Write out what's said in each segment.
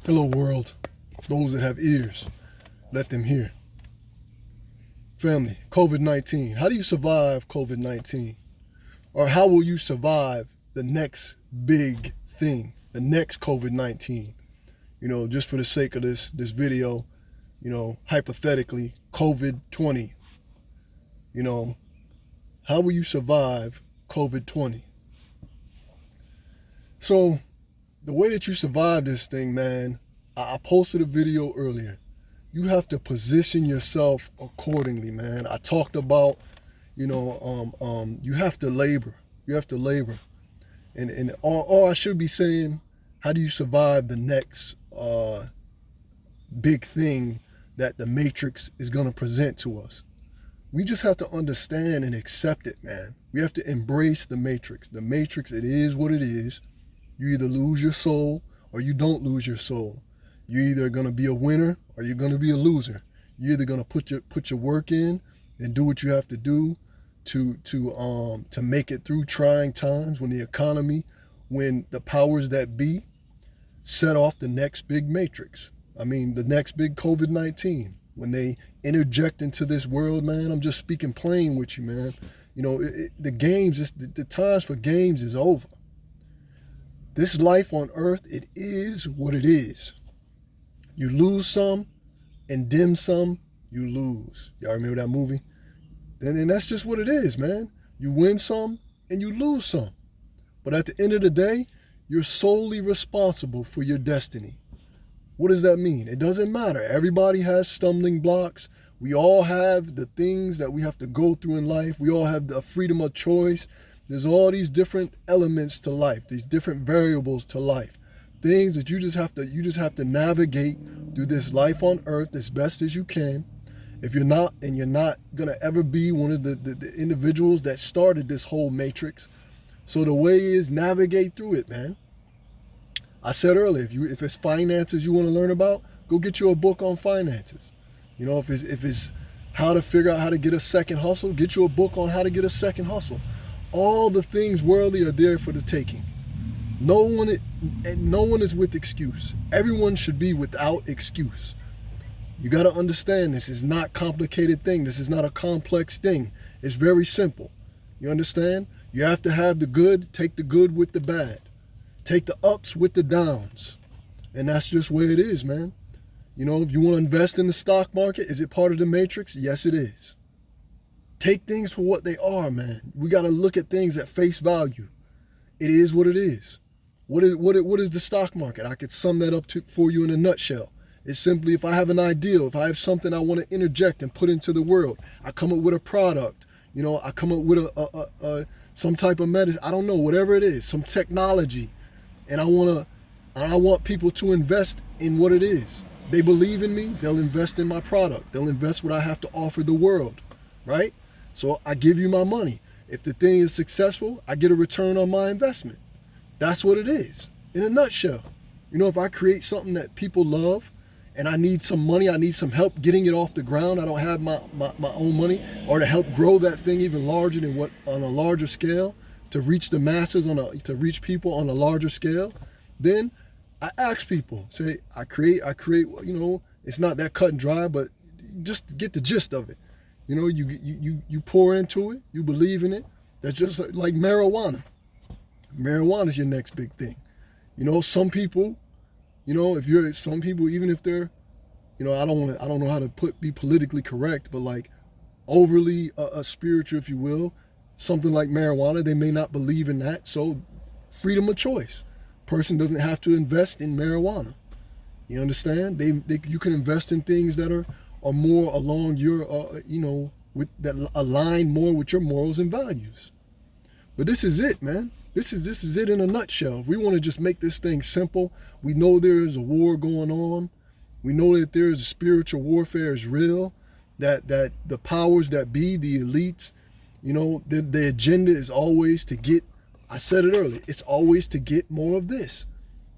Hello, world. Those that have ears, let them hear. Family, COVID-19. How do you survive COVID-19? Or how will you survive the next big thing, the next COVID-19? Just for the sake of this video, hypothetically, COVID-20. How will you survive COVID-20? So, the way that you survive this thing, man, I posted a video earlier. You have to position yourself accordingly, man. I talked about, you have to labor. You have to labor. Or I should be saying, how do you survive the next big thing that the Matrix is going to present to us? We just have to understand and accept it, man. We have to embrace the Matrix. The Matrix, it is what it is. You either lose your soul or you don't lose your soul. You're either going to be a winner or you're going to be a loser. You're either going to put your work in and do what you have to do to make it through trying times when the powers that be set off the next big Matrix. I mean, the next big COVID-19. When they interject into this world, man, I'm just speaking plain with you, man. The times for games is over. This life on earth, it is what it is. You lose some and dim some, you lose. Y'all remember that movie? And that's just what it is, man. You win some and you lose some. But at the end of the day, you're solely responsible for your destiny. What does that mean? It doesn't matter. Everybody has stumbling blocks. We all have the things that we have to go through in life. We all have the freedom of choice. There's all these different elements to life, these different variables to life. Things that you just have to navigate through this life on earth as best as you can. If you're not gonna ever be one of the individuals that started this whole matrix. So the way is navigate through it, man. I said earlier, if it's finances you want to learn about, go get you a book on finances. If it's how to figure out how to get a second hustle, get you a book on how to get a second hustle. All the things worldly are there for the taking. No one is with excuse. Everyone should be without excuse. You got to understand, this is not a complicated thing. This is not a complex thing. It's very simple. You understand? You have to have the good, take the good with the bad. Take the ups with the downs. And that's just where it is, man. If you want to invest in the stock market, is it part of the matrix? Yes, it is. Take things for what they are, man. We got to look at things at face value. It is what it is. What is the stock market? I could sum that up for you in a nutshell. It's simply, if I have an ideal, if I have something I want to interject and put into the world, I come up with a product. I come up with some type of medicine. I don't know, whatever it is, some technology, and I want people to invest in what it is. They believe in me. They'll invest in my product. They'll invest what I have to offer the world, right? So I give you my money. If the thing is successful, I get a return on my investment. That's what it is, in a nutshell. If I create something that people love and I need some money, I need some help getting it off the ground, I don't have my own money, or to help grow that thing even larger on a larger scale, to reach the masses, to reach people on a larger scale, then I ask people, say, I create, it's not that cut and dry, but just get the gist of it. You pour into it, you believe in it. That's just like marijuana. Marijuana is your next big thing. Some people, even if they're, I don't know how to be politically correct, but like overly spiritual, if you will, something like marijuana, they may not believe in that. So freedom of choice. Person doesn't have to invest in marijuana. You understand? You can invest in things that are more along your, that align more with your morals and values. But this is it, man. This is it in a nutshell. If we want to just make this thing simple, we know there is a war going on. We know that there is spiritual warfare is real, that the powers that be, the elites, the agenda is always to get, I said it earlier, it's always to get more of this.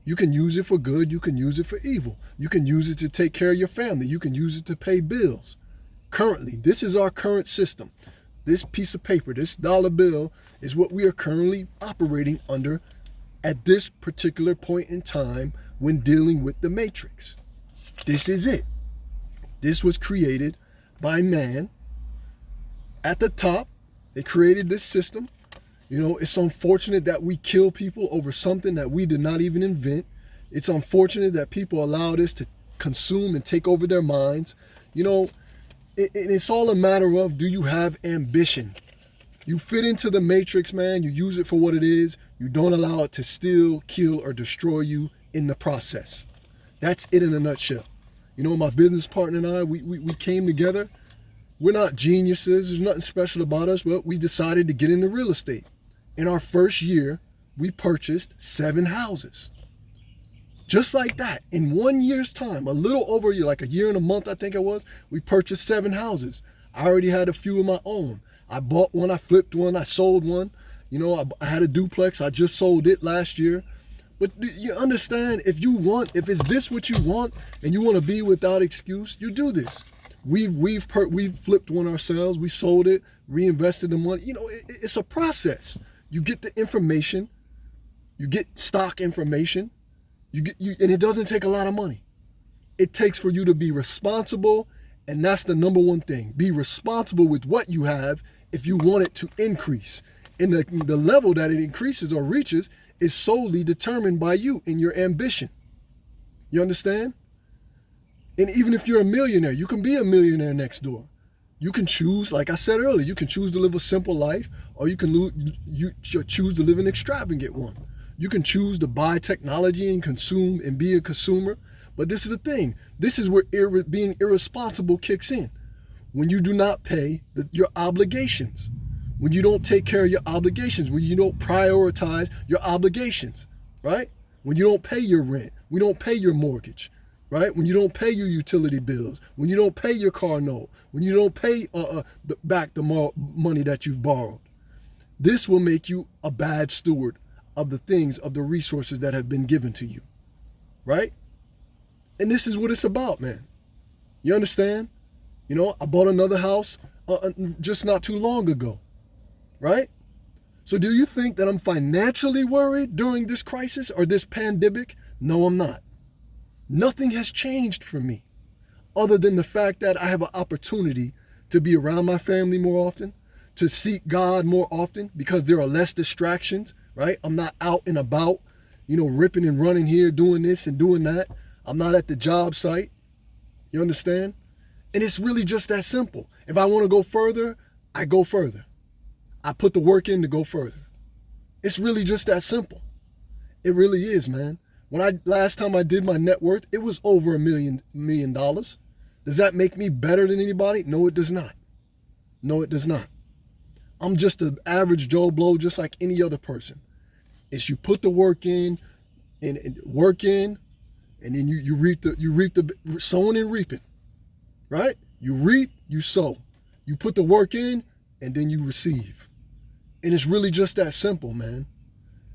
You can use it for good, you can use it for evil. You can use it to take care of your family, you can use it to pay bills. Currently, this is our current system. This piece of paper, this dollar bill, is what we are currently operating under at this particular point in time when dealing with the matrix. This is it. This was created by man. At the top, they created this system. You know, it's unfortunate that we kill people over something that we did not even invent. It's unfortunate that people allow this to consume and take over their minds. You know, it's all a matter of, do you have ambition? You fit into the matrix, man. You use it for what it is. You don't allow it to steal, kill, or destroy you in the process. That's it in a nutshell. You know, my business partner and I, we came together. We're not geniuses. There's nothing special about us, but we decided to get into real estate. In our first year, we purchased 7 houses. Just like that, in 1 year's time, a little over a year, like a year and a month, I think it was, we purchased 7 houses. I already had a few of my own. I bought one, I flipped one, I sold one. You know, I had a duplex, I just sold it last year. But you understand, if it's this what you want, and you want to be without excuse, you do this. We've flipped one ourselves, we sold it, reinvested the money. You know, it's a process. You get the information, you get stock information, and it doesn't take a lot of money. It takes for you to be responsible, and that's the number one thing. Be responsible with what you have if you want it to increase. And the level that it increases or reaches is solely determined by you and your ambition. You understand? And even if you're a millionaire, you can be a millionaire next door. You can choose, like I said earlier, you can choose to live a simple life, or you can choose to live an extravagant one. You can choose to buy technology and consume and be a consumer. But this is the thing. This is where being irresponsible kicks in. When you do not pay your obligations. When you don't take care of your obligations. When you don't prioritize your obligations, right? When you don't pay your rent. We don't pay your mortgage, right? When you don't pay your utility bills. When you don't pay your car note. When you don't pay back the money that you've borrowed. This will make you a bad steward of the things, of the resources that have been given to you, right? And this is what it's about, man. You understand? You know, I bought another house just not too long ago, right? So do you think that I'm financially worried during this crisis or this pandemic? No, I'm not. Nothing has changed for me other than the fact that I have an opportunity to be around my family more often, to seek God more often because there are less distractions, right? I'm not out and about, you know, ripping and running here, doing this and doing that. I'm not at the job site. You understand? And it's really just that simple. If I want to go further, I go further. I put the work in to go further. It's really just that simple. It really is, man. Last time I did my net worth, it was over $1 million. Does that make me better than anybody? No, it does not. No, it does not. I'm just an average Joe Blow, just like any other person. It's you put the work in, and then you reap the sowing and reaping, right? You reap, you sow. You put the work in, and then you receive. And it's really just that simple, man.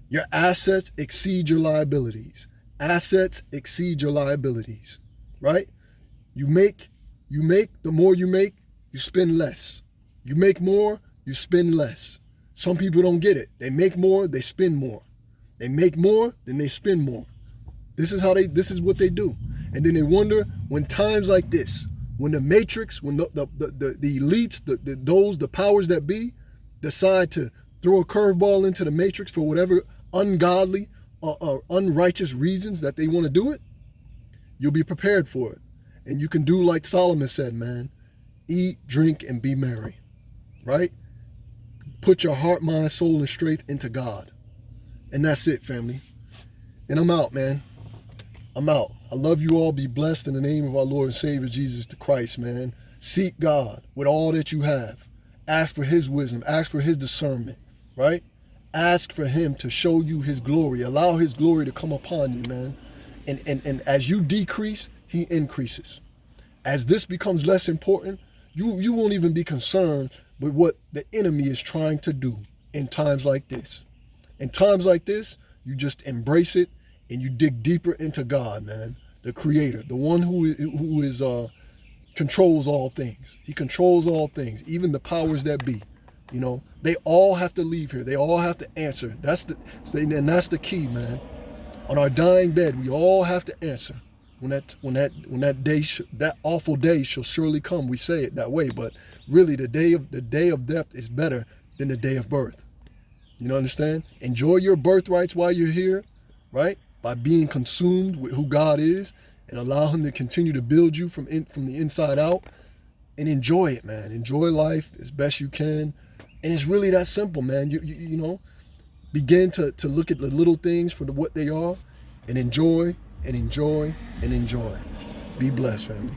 Your assets exceed your liabilities. Assets exceed your liabilities, right? You make, the more you make, you spend less. You make more, you spend less. Some people don't get it. They make more, they spend more. They make more, then they spend more. This is what they do. And then they wonder when times like this, when the matrix, when the elites, the powers that be decide to throw a curveball into the matrix for whatever ungodly or unrighteous reasons that they want to do it, you'll be prepared for it. And you can do like Solomon said, man, eat, drink, and be merry, right? Put your heart, mind, soul, and strength into God. And that's it, family. And I'm out, man. I'm out. I love you all. Be blessed in the name of our Lord and Savior, Jesus the Christ, man. Seek God with all that you have. Ask for his wisdom. Ask for his discernment, right? Ask for him to show you his glory. Allow his glory to come upon you, man. And as you decrease, he increases. As this becomes less important, you won't even be concerned with what the enemy is trying to do in times like this. In times like this, you just embrace it and you dig deeper into God, man, the creator, the one who controls all things. He controls all things, even the powers that be, You know, they all have to leave here. They all have to answer. That's the key, man. On our dying bed, we all have to answer. When that awful day shall surely come, we say it that way, but really the day of death is better than the day of birth. You know, understand? Enjoy your birthrights while you're here, right? By being consumed with who God is and allow Him to continue to build you from the inside out, and enjoy it, man. Enjoy life as best you can, and it's really that simple, man. You know, begin to look at the little things for what they are, and enjoy and enjoy and enjoy. Be blessed, family.